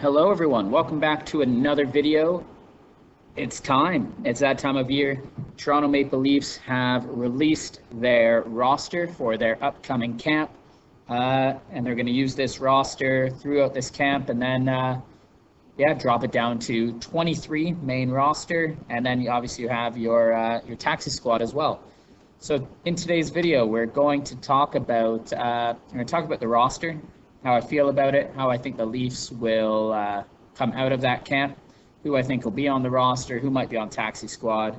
Hello everyone, welcome back to another video. It's time. It's that time of year. Toronto Maple Leafs have released their roster for their upcoming camp. And they're going to use this roster throughout this camp and then drop it down to 23 main roster. And then obviously you have your taxi squad as well. So in today's video, we're going to talk about the roster, how I feel about it, how I think the Leafs will come out of that camp, who I think will be on the roster, who might be on taxi squad,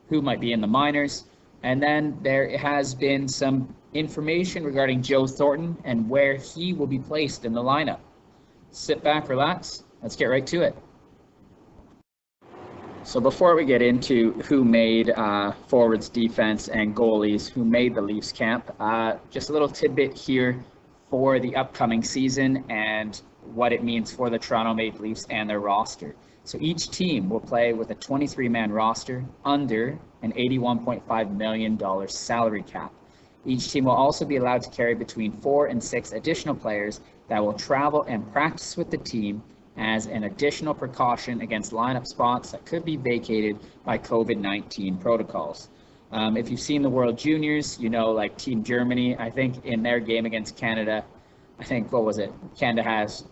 who might be in the minors. And then there has been some information regarding Joe Thornton and where he will be placed in the lineup. Sit back, relax, let's get right to it. So before we get into who made forwards, defense, and goalies, who made the Leafs camp, just a little tidbit here for the upcoming season and what it means for the Toronto Maple Leafs and their roster. So each team will play with a 23-man roster under an $81.5 million salary cap. Each team will also be allowed to carry between 4 and 6 additional players that will travel and practice with the team as an additional precaution against lineup spots that could be vacated by COVID-19 protocols. If you've seen the World Juniors, you know, like Team Germany, I think in their game against Canada, Canada has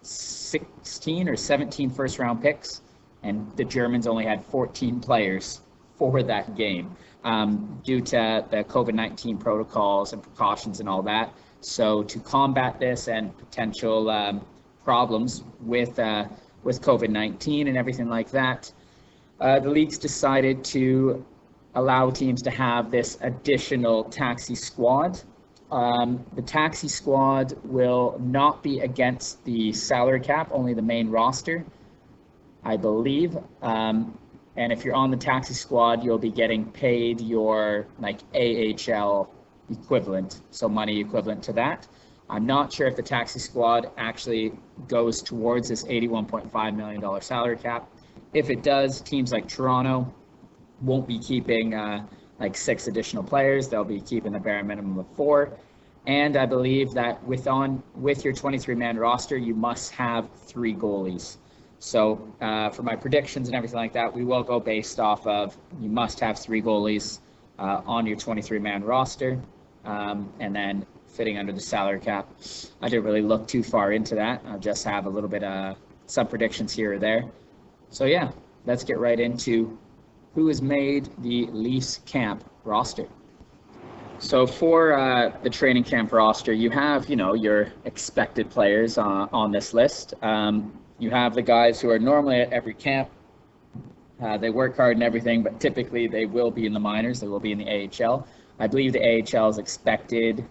16 or 17 first-round picks, and the Germans only had 14 players for that game due to the COVID-19 protocols and precautions and all that. So to combat this and potential problems with COVID-19 and everything like that, the leagues decided to allow teams to have this additional taxi squad. The taxi squad will not be against the salary cap, only the main roster, I believe. And if you're on the taxi squad, you'll be getting paid your AHL equivalent, so money equivalent to that. I'm not sure if the taxi squad actually goes towards this $81.5 million salary cap. If it does, teams like Toronto won't be keeping 6 additional players. They'll be keeping the bare minimum of 4. And I believe that with your 23-man roster, you must have 3 goalies. So for my predictions and everything like that, we will go based off of you must have 3 goalies on your 23-man roster, and then fitting under the salary cap. I didn't really look too far into that. I'll just have a little bit of some predictions here or there. So yeah, let's get right into who has made the Leafs camp roster. So for the training camp roster, you have, your expected players on this list. You have the guys who are normally at every camp. They work hard and everything, but typically they will be in the minors. They will be in the AHL. I believe the AHL is expected.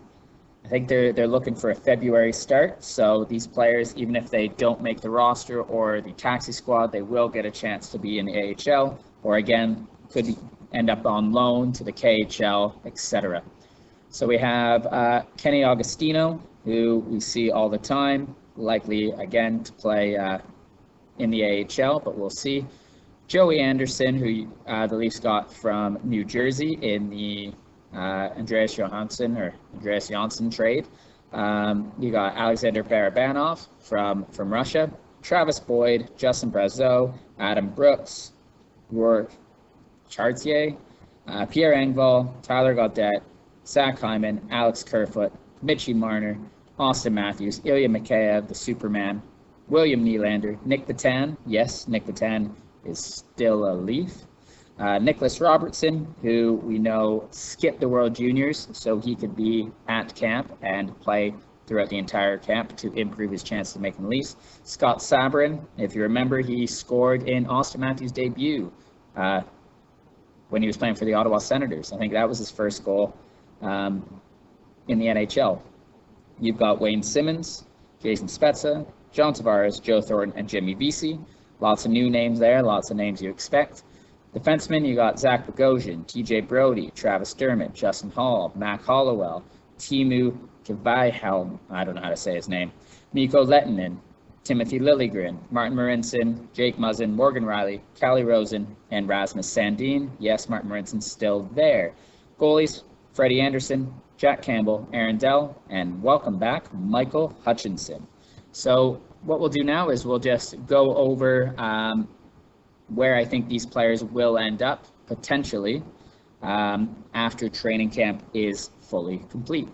I think they're looking for a February start. So these players, even if they don't make the roster or the taxi squad, they will get a chance to be in the AHL, or again, could end up on loan to the KHL, etc. So we have Kenny Agostino, who we see all the time, likely again to play in the AHL, but we'll see. Joey Anderson, who the Leafs got from New Jersey in the Andreas Johansson trade. You got Alexander Barabanov from Russia, Travis Boyd, Justin Brazeau, Adam Brooks, Rourke Chartier, Pierre Engvall, Tyler Gaudette, Zach Hyman, Alex Kerfoot, Mitchie Marner, Austin Matthews, Ilya Mikheyev, the Superman, William Nylander, Nick Petan. Yes, Nick Petan is still a Leaf. Nicholas Robertson, who we know skipped the World Juniors, so he could be at camp and play throughout the entire camp to improve his chance of making the Leafs. Scott Sabourin, if you remember, he scored in Austin Matthews' debut when he was playing for the Ottawa Senators. I think that was his first goal in the NHL. You've got Wayne Simmons, Jason Spezza, John Tavares, Joe Thornton, and Jimmy Vesey. Lots of new names there, lots of names you expect. Defensemen, you got Zach Bogosian, TJ Brody, Travis Dermott, Justin Hall, Mac Hollowell, Timu Kivaihelm, I don't know how to say his name, Mikko Lehtinen, Timothy Liljegren, Martin Marincin, Jake Muzzin, Morgan Riley, Callie Rosen, and Rasmus Sandin. Yes, Martin Marincin's still there. Goalies, Freddie Anderson, Jack Campbell, Aaron Dell, and welcome back, Michael Hutchinson. So what we'll do now is we'll just go over where I think these players will end up potentially after training camp is fully complete.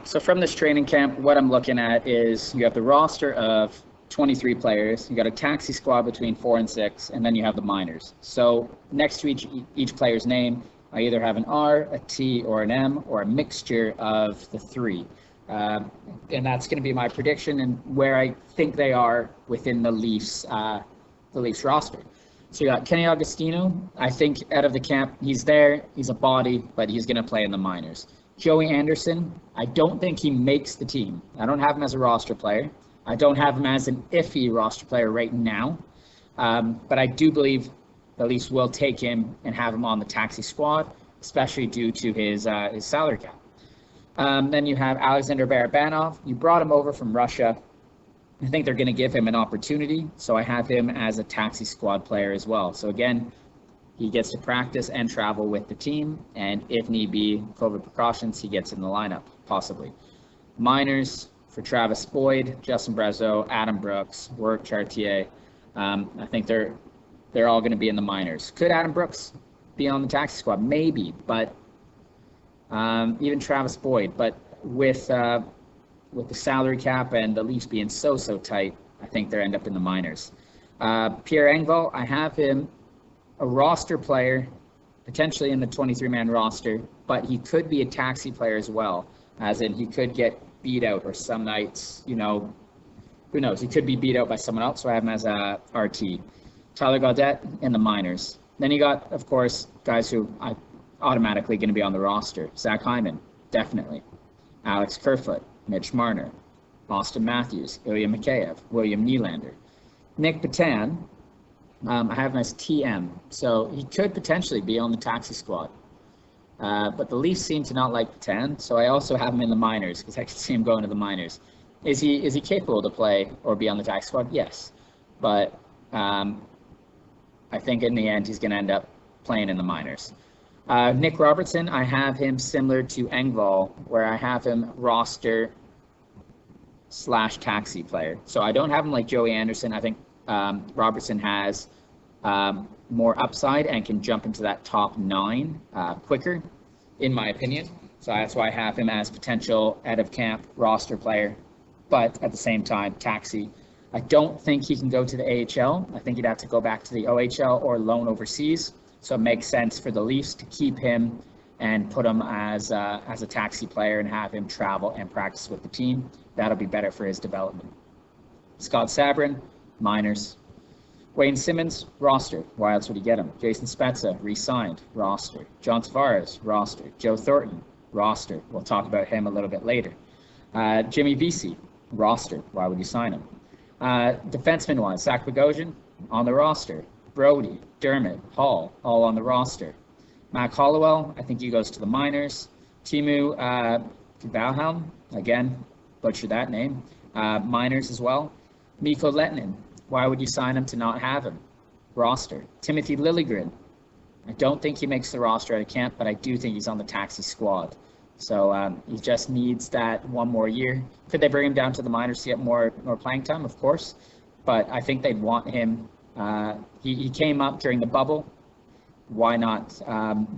So from this training camp, what I'm looking at is you have the roster of 23 players. You got a taxi squad between 4 and 6, and then you have the minors. So next to each player's name, I either have an R, a T, or an M, or a mixture of the three. And that's going to be my prediction and where I think they are within the Leafs roster. So you got Kenny Agostino. I think out of the camp, he's there. He's a body, but he's going to play in the minors. Joey Anderson, I don't think he makes the team. I don't have him as a roster player. I don't have him as an iffy roster player right now. But I do believe the Leafs will take him and have him on the taxi squad, especially due to his salary cap. Then you have Alexander Barabanov. You brought him over from Russia. I think they're going to give him an opportunity, so I have him as a taxi squad player as well. So again, he gets to practice and travel with the team, and if need be, COVID precautions, he gets in the lineup, possibly. Minors for Travis Boyd, Justin Brazeau, Adam Brooks, Warwick Chartier. I think they're all going to be in the minors. Could Adam Brooks be on the taxi squad? Maybe, but even Travis Boyd. But with the salary cap and the Leafs being so tight, I think they'll end up in the minors. Pierre Engvall, I have him a roster player, potentially in the 23-man roster, but he could be a taxi player as well, as in he could get beat out, or some nights, who knows, he could be beat out by someone else, so I have him as a RT. Tyler Gaudette in the minors. Then you got, of course, guys who are automatically going to be on the roster. Zach Hyman, definitely. Alex Kerfoot, Mitch Marner, Austin Matthews, Ilya Mikheyev, William Nylander. Nick Petan, I have him as TM, so he could potentially be on the taxi squad. But the Leafs seem to not like Petan, so I also have him in the minors because I can see him going to the minors. Is he capable to play or be on the taxi squad? Yes, but I think in the end he's going to end up playing in the minors. Nick Robertson, I have him similar to Engvall, where I have him roster / taxi player. So I don't have him like Joey Anderson. I think Robertson has more upside and can jump into that top 9 quicker, in my opinion. So that's why I have him as potential out of camp roster player, but at the same time, taxi. I don't think he can go to the AHL. I think he'd have to go back to the OHL or loan overseas. So it makes sense for the Leafs to keep him and put him as a taxi player and have him travel and practice with the team. That'll be better for his development. Scott Sabrin, minors. Wayne Simmons, roster. Why else would he get him? Jason Spezza, re-signed, roster. John Tavares, roster. Joe Thornton, roster. We'll talk about him a little bit later. Jimmy Vesey, roster. Why would you sign him? Defenseman-wise, Zach Bogosian, on the roster. Brody, Dermott, Hall, all on the roster. Mac Hollowell, I think he goes to the minors. Timu Valhelm, again, butchered that name. Minors as well. Mikko Lehtinen, why would you sign him to not have him? Roster. Timothy Liljegren, I don't think he makes the roster out of camp, but I do think he's on the taxi squad. So he just needs that one more year. Could they bring him down to the minors to get more playing time? Of course. But I think they'd want him. He came up during the bubble. Why not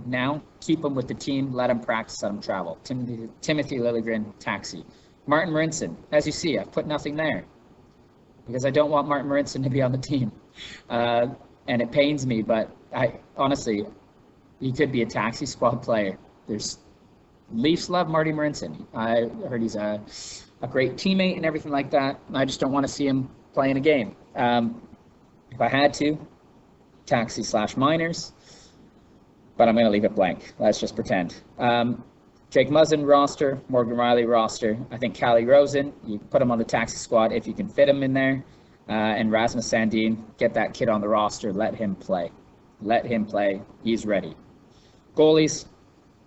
now? Keep him with the team. Let him practice. Let him travel. Timothy Liljegren, taxi. Martin Marincin, as you see, I've put nothing there because I don't want Martin Marincin to be on the team. And it pains me, but honestly, he could be a taxi squad player. Leafs love Marty Marincin. I heard he's a great teammate and everything like that. I just don't want to see him play in a game. If I had to, taxi / minors, but I'm going to leave it blank. Let's just pretend. Jake Muzzin, roster. Morgan Riley, roster. I think Calle Rosen, you put him on the taxi squad if you can fit him in there. And Rasmus Sandin, get that kid on the roster. Let him play. Let him play. He's ready. Goalies,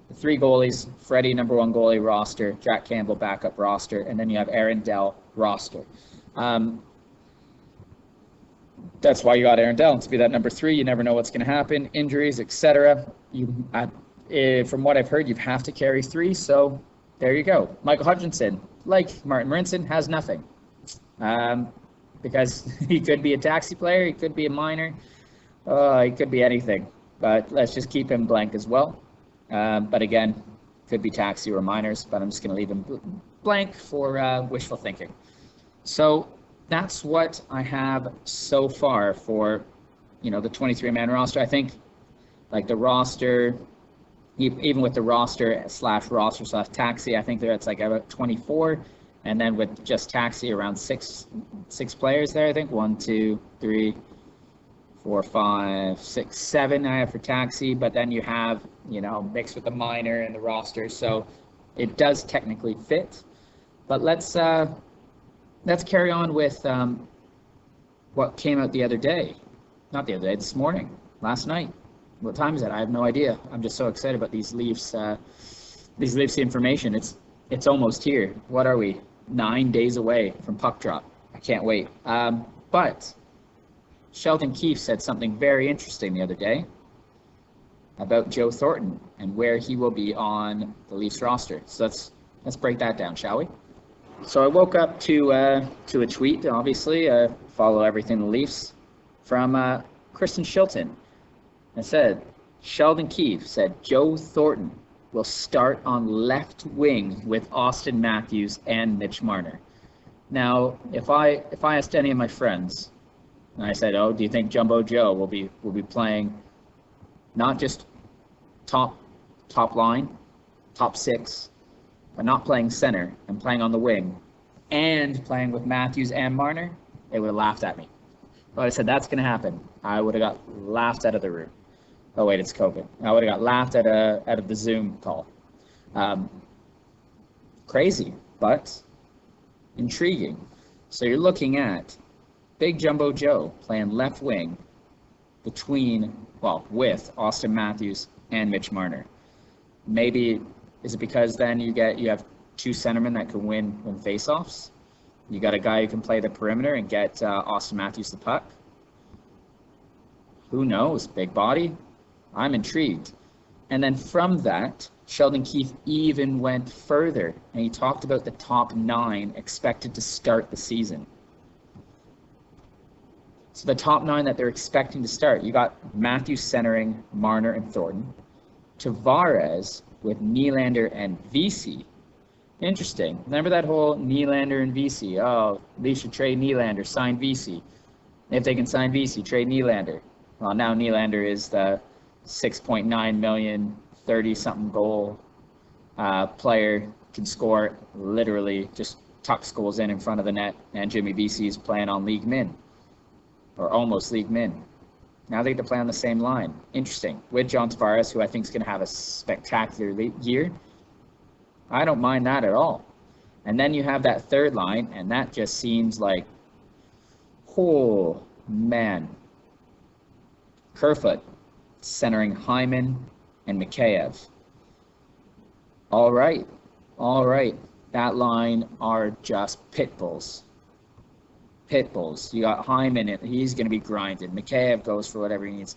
the 3 goalies. Freddie, number 1 goalie, roster. Jack Campbell, backup roster. And then you have Aaron Dell, roster. That's why you got Aaron Dell to be that number 3. You never know what's going to happen. Injuries, etc. From what I've heard, you have to carry 3. So there you go. Michael Hutchinson, like Martin Marincin, has nothing. Because he could be a taxi player, he could be a minor, he could be anything. But let's just keep him blank as well. But again, could be taxi or minors, but I'm just going to leave him blank for wishful thinking. So that's what I have so far for, the 23-man roster. I think, like, the roster, even with the roster slash taxi, I think it's like about 24. And then with just taxi, around six players there, I think. 1, 2, 3, 4, 5, 6, 7 I have for taxi. But then you have, mixed with the minor and the roster. So it does technically fit. But let's carry on with what came out the other day. Not the other day, this morning, last night. What time is it? I have no idea. I'm just so excited about these Leafs information. It's almost here. What are we? 9 days away from puck drop. I can't wait. But Sheldon Keefe said something very interesting the other day about Joe Thornton and where he will be on the Leafs roster. So let's break that down, shall we? So I woke up to a tweet, obviously, follow everything the Leafs, from Kristen Shilton. It said, Sheldon Keefe said Joe Thornton will start on left wing with Austin Matthews and Mitch Marner. Now, if I asked any of my friends, and I said, "Oh, do you think Jumbo Joe will be playing not just top line, top six, but not playing center and playing on the wing, and playing with Matthews and Marner?" They would have laughed at me. But I said that's going to happen. I would have got laughed out of the room. Oh wait, it's COVID. I would have got laughed out of the Zoom call. Crazy, but intriguing. So you're looking at Big Jumbo Joe playing left wing with Austin Matthews and Mitch Marner. Maybe is it because then you have two centermen that can win faceoffs? You got a guy who can play the perimeter and get Austin Matthews the puck. Who knows? Big body. I'm intrigued. And then from that, Sheldon Keefe even went further, and he talked about the top 9 expected to start the season. So the top 9 that they're expecting to start, you got Matthews centering Marner and Thornton, Tavares with Nylander and Vesey. Interesting. Remember that whole Nylander and Vesey? Oh, they should trade Nylander, sign Vesey. If they can sign Vesey, trade Nylander. Well, now Nylander is the $6.9 million, 30-something goal player, can score literally, just tucks goals in front of the net, and Jimmy Vesey is playing on league min, or almost league min. Now they get to play on the same line. Interesting. With John Tavares, who I think is going to have a spectacular year. I don't mind that at all. And then you have that third line, and that just seems like, oh, man. Kerfoot centering Hyman and Mikheyev. All right. That line are just pit bulls. You got Hyman, he's going to be grinded. Mikheyev goes for whatever he needs.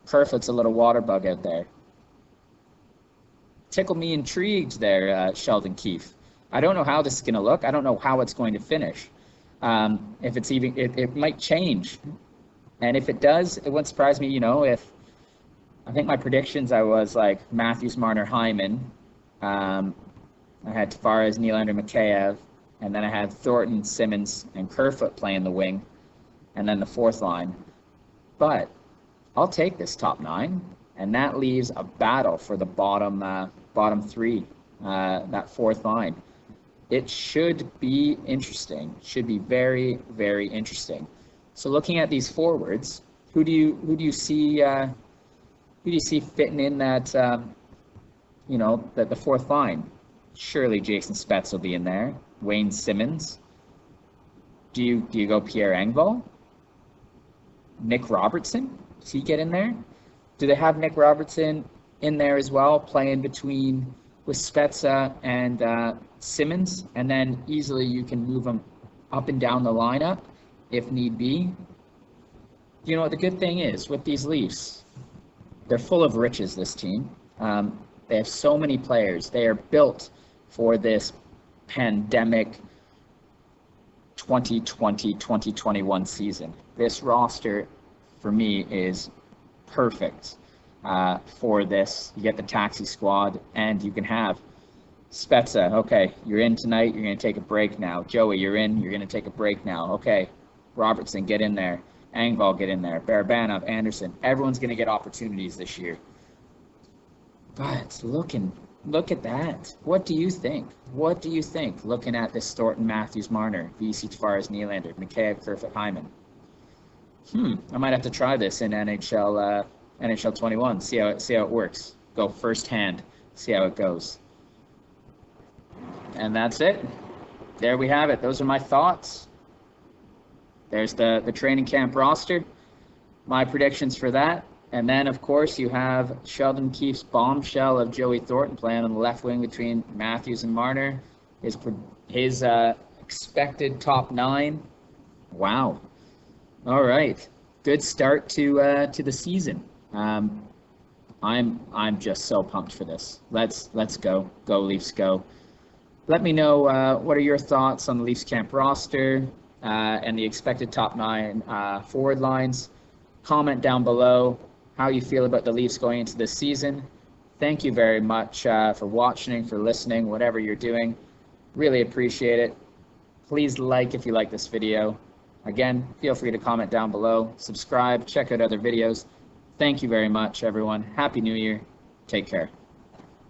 Kerfoot's a little water bug out there. Tickle me intrigued there, Sheldon Keefe. I don't know how this is going to look. I don't know how it's going to finish. If it's even, it might change. And if it does, it wouldn't surprise me, if I think my predictions, I was like Matthews, Marner, Hyman. I had Tavares, Nylander, Mikheyev, and then I had Thornton, Simmons, and Kerfoot playing the wing, and then the fourth line. But I'll take this top 9, and that leaves a battle for the bottom 3, that fourth line. It should be interesting. Should be very, very interesting. So looking at these forwards, who do you see fitting in that the fourth line? Surely Jason Spetz will be in there. Wayne Simmons. Do you go Pierre Engvall? Nick Robertson? Does he get in there? Do they have Nick Robertson in there as well, playing between with Spezza and Simmons, and then easily you can move them up and down the lineup if need be? You know what the good thing is with these Leafs? They're full of riches, this team. They have so many players. They are built for this pandemic 2020-2021 season. This roster, for me, is perfect for this. You get the taxi squad, and you can have Spezza. Okay, you're in tonight. You're going to take a break now. Joey, you're in. You're going to take a break now. Okay, Robertson, get in there. Engvall, get in there. Barabanov, Anderson. Everyone's going to get opportunities this year. But look at that. What do you think? What do you think? Looking at this Thornton, Matthews, Marner, VC Tavares, Nylander, Mikheyev, Kerfoot, Hyman. I might have to try this in NHL 21. See how it works. Go firsthand. See how it goes. And that's it. There we have it. Those are my thoughts. There's the training camp roster. My predictions for that. And then, of course, you have Sheldon Keefe's bombshell of Joey Thornton playing on the left wing between Matthews and Marner. His expected top 9. Wow. All right. Good start to the season. I'm just so pumped for this. Let's go. Go Leafs, go. Let me know what are your thoughts on the Leafs camp roster and the expected top 9 forward lines. Comment down below how you feel about the Leafs going into this season. Thank you very much for watching, for listening, whatever you're doing. Really appreciate it. Please like if you like this video. Again, feel free to comment down below, subscribe, check out other videos. Thank you very much, everyone. Happy New Year. Take care.